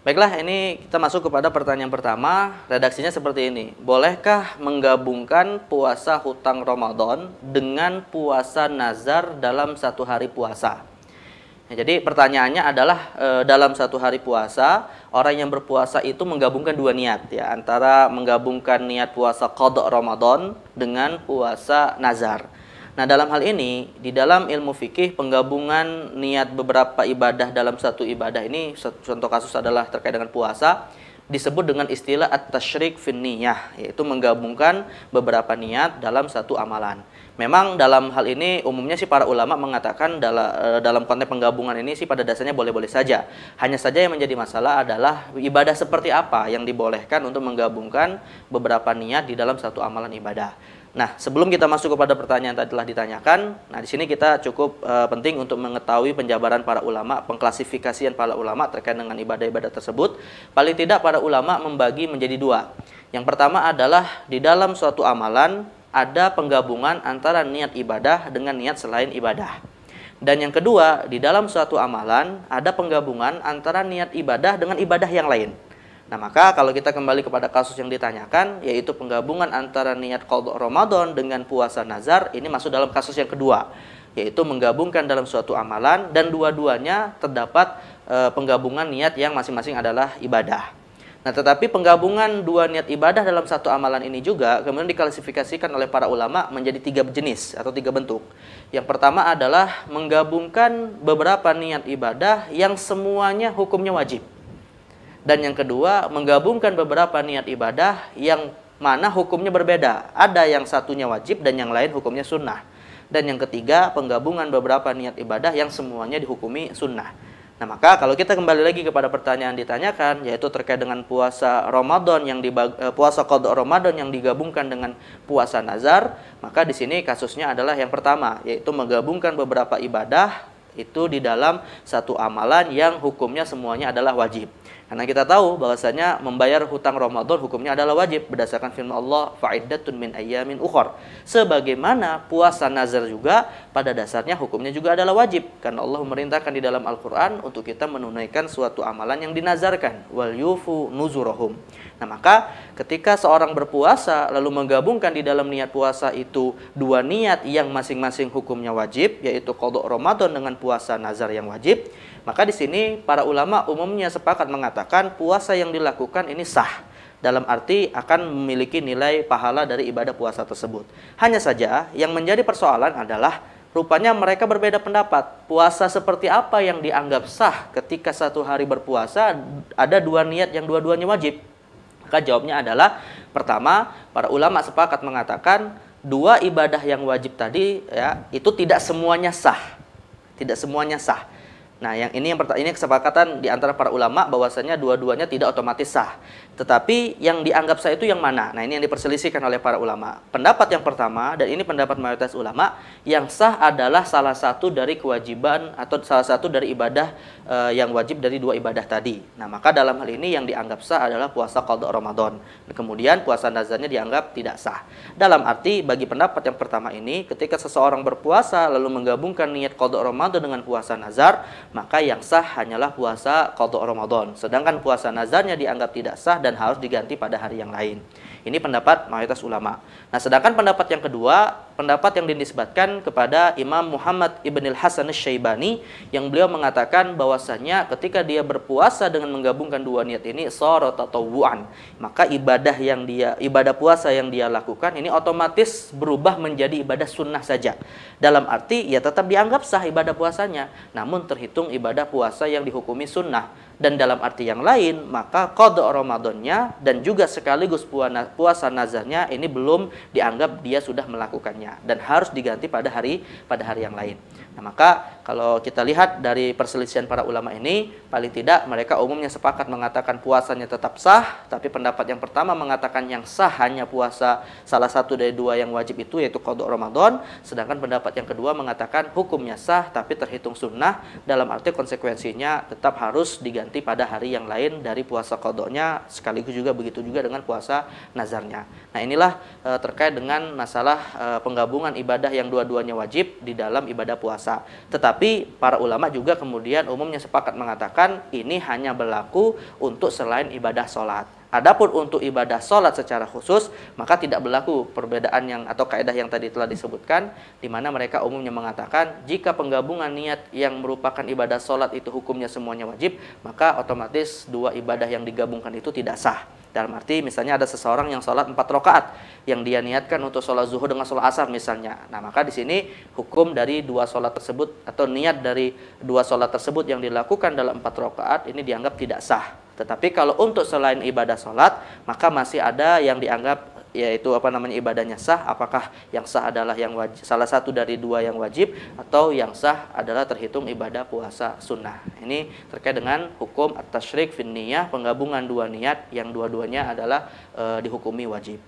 Baiklah, ini kita masuk kepada pertanyaan pertama. Redaksinya seperti ini. Bolehkah menggabungkan puasa hutang Ramadan dengan puasa nazar dalam satu hari puasa? Ya, jadi pertanyaannya adalah dalam satu hari puasa, orang yang berpuasa itu menggabungkan dua niat ya, antara menggabungkan niat puasa qada Ramadan dengan puasa nazar. Nah, dalam hal ini, di dalam ilmu fikih, penggabungan niat beberapa ibadah dalam satu ibadah ini, contoh kasus adalah terkait dengan puasa, disebut dengan istilah at-tasyrik fin niyah, yaitu menggabungkan beberapa niat dalam satu amalan. Memang dalam hal ini umumnya sih para ulama mengatakan dalam konteks penggabungan ini sih pada dasarnya boleh-boleh saja. Hanya saja yang menjadi masalah adalah ibadah seperti apa yang dibolehkan untuk menggabungkan beberapa niat di dalam satu amalan ibadah. Nah, sebelum kita masuk kepada pertanyaan yang telah ditanyakan, nah di sini kita cukup penting untuk mengetahui penjabaran para ulama, pengklasifikasian para ulama terkait dengan ibadah-ibadah tersebut. Paling tidak para ulama membagi menjadi dua. Yang pertama adalah di dalam suatu amalan ada penggabungan antara niat ibadah dengan niat selain ibadah. Dan yang kedua, di dalam suatu amalan ada penggabungan antara niat ibadah dengan ibadah yang lain. Nah, maka kalau kita kembali kepada kasus yang ditanyakan, yaitu penggabungan antara niat qada Ramadan dengan puasa nazar, ini masuk dalam kasus yang kedua, yaitu menggabungkan dalam suatu amalan dan dua-duanya terdapat penggabungan niat yang masing-masing adalah ibadah. Nah, tetapi penggabungan dua niat ibadah dalam satu amalan ini juga kemudian diklasifikasikan oleh para ulama menjadi tiga jenis atau tiga bentuk. Yang pertama adalah menggabungkan beberapa niat ibadah yang semuanya hukumnya wajib. Dan yang kedua, menggabungkan beberapa niat ibadah yang mana hukumnya berbeda. Ada yang satunya wajib dan yang lain hukumnya sunnah. Dan yang ketiga, penggabungan beberapa niat ibadah yang semuanya dihukumi sunnah. Nah, maka kalau kita kembali lagi kepada pertanyaan ditanyakan, yaitu terkait dengan puasa Ramadan puasa qada Ramadan yang digabungkan dengan puasa nazar, maka di sini kasusnya adalah yang pertama, yaitu menggabungkan beberapa ibadah itu di dalam satu amalan yang hukumnya semuanya adalah wajib. Karena kita tahu bahwasanya membayar hutang Ramadan hukumnya adalah wajib berdasarkan firman Allah, fa'iddatun min ayyamin ukhar. Sebagaimana puasa nazar juga pada dasarnya hukumnya juga adalah wajib, karena Allah memerintahkan di dalam Al-Qur'an untuk kita menunaikan suatu amalan yang dinazarkan, wal yufu nuzurahum. Nah, maka ketika seorang berpuasa lalu menggabungkan di dalam niat puasa itu dua niat yang masing-masing hukumnya wajib, yaitu qada Ramadan dengan puasa nazar yang wajib, maka di sini para ulama umumnya sepakat mengatakan puasa yang dilakukan ini sah, dalam arti akan memiliki nilai pahala dari ibadah puasa tersebut. Hanya saja yang menjadi persoalan adalah rupanya mereka berbeda pendapat. Puasa seperti apa yang dianggap sah ketika satu hari berpuasa ada dua niat yang dua-duanya wajib? Maka jawabnya adalah, pertama, para ulama sepakat mengatakan dua ibadah yang wajib tadi ya, itu tidak semuanya sah. Tidak semuanya sah. Nah, ini kesepakatan di antara para ulama bahwasanya dua-duanya tidak otomatis sah. Tetapi yang dianggap sah itu yang mana? Nah, ini yang diperselisihkan oleh para ulama. Pendapat yang pertama, dan ini pendapat mayoritas ulama, yang sah adalah salah satu dari kewajiban atau salah satu dari ibadah yang wajib dari dua ibadah tadi. Nah, maka dalam hal ini yang dianggap sah adalah puasa qada Ramadan. Kemudian puasa nazarnya dianggap tidak sah. Dalam arti bagi pendapat yang pertama ini, ketika seseorang berpuasa lalu menggabungkan niat qada Ramadan dengan puasa nazar, maka yang sah hanyalah puasa qada Ramadan. Sedangkan puasa nazarnya dianggap tidak sah dan harus diganti pada hari yang lain. Ini pendapat mayoritas ulama. Nah, sedangkan pendapat yang kedua, pendapat yang dinisbatkan kepada Imam Muhammad Ibn Hasan Asy-Syaibani, yang beliau mengatakan bahwasanya ketika dia berpuasa dengan menggabungkan dua niat ini shara tatawwu'an, maka ibadah puasa yang dia lakukan ini otomatis berubah menjadi ibadah sunnah saja. Dalam arti ya tetap dianggap sah ibadah puasanya, namun terhitung ibadah puasa yang dihukumi sunnah. Dan dalam arti yang lain, maka qada Ramadannya dan juga sekaligus puasa nazarnya ini belum dianggap dia sudah melakukannya dan harus diganti pada hari yang lain. Nah, maka kalau kita lihat dari perselisihan para ulama ini, paling tidak mereka umumnya sepakat mengatakan puasanya tetap sah, tapi pendapat yang pertama mengatakan yang sah hanya puasa salah satu dari dua yang wajib itu, yaitu qada Ramadan, sedangkan pendapat yang kedua mengatakan hukumnya sah tapi terhitung sunnah, dalam arti konsekuensinya tetap harus diganti pada hari yang lain dari puasa qadanya, sekaligus juga begitu juga dengan puasa nazarnya. Nah, inilah terkait dengan masalah penggabungan ibadah yang dua-duanya wajib di dalam ibadah puasa. puasa. Tetapi para ulama juga kemudian umumnya sepakat mengatakan ini hanya berlaku untuk selain ibadah sholat. Adapun untuk ibadah sholat secara khusus, maka tidak berlaku perbedaan yang atau kaidah yang tadi telah disebutkan, di mana mereka umumnya mengatakan jika penggabungan niat yang merupakan ibadah sholat itu hukumnya semuanya wajib, maka otomatis dua ibadah yang digabungkan itu tidak sah. Dalam arti misalnya ada seseorang yang sholat 4 rakaat yang dia niatkan untuk sholat zuhur dengan sholat asar misalnya. Nah maka di sini hukum dari dua sholat tersebut atau niat dari dua sholat tersebut yang dilakukan dalam 4 rakaat ini dianggap tidak sah. Tetapi kalau untuk selain ibadah sholat, maka masih ada yang dianggap yaitu ibadahnya sah. Apakah yang sah adalah yang wajib, salah satu dari dua yang wajib, atau yang sah adalah terhitung ibadah puasa sunnah. Ini terkait dengan hukum at-tasyrik fin niyah, penggabungan dua niat yang dua-duanya adalah dihukumi wajib.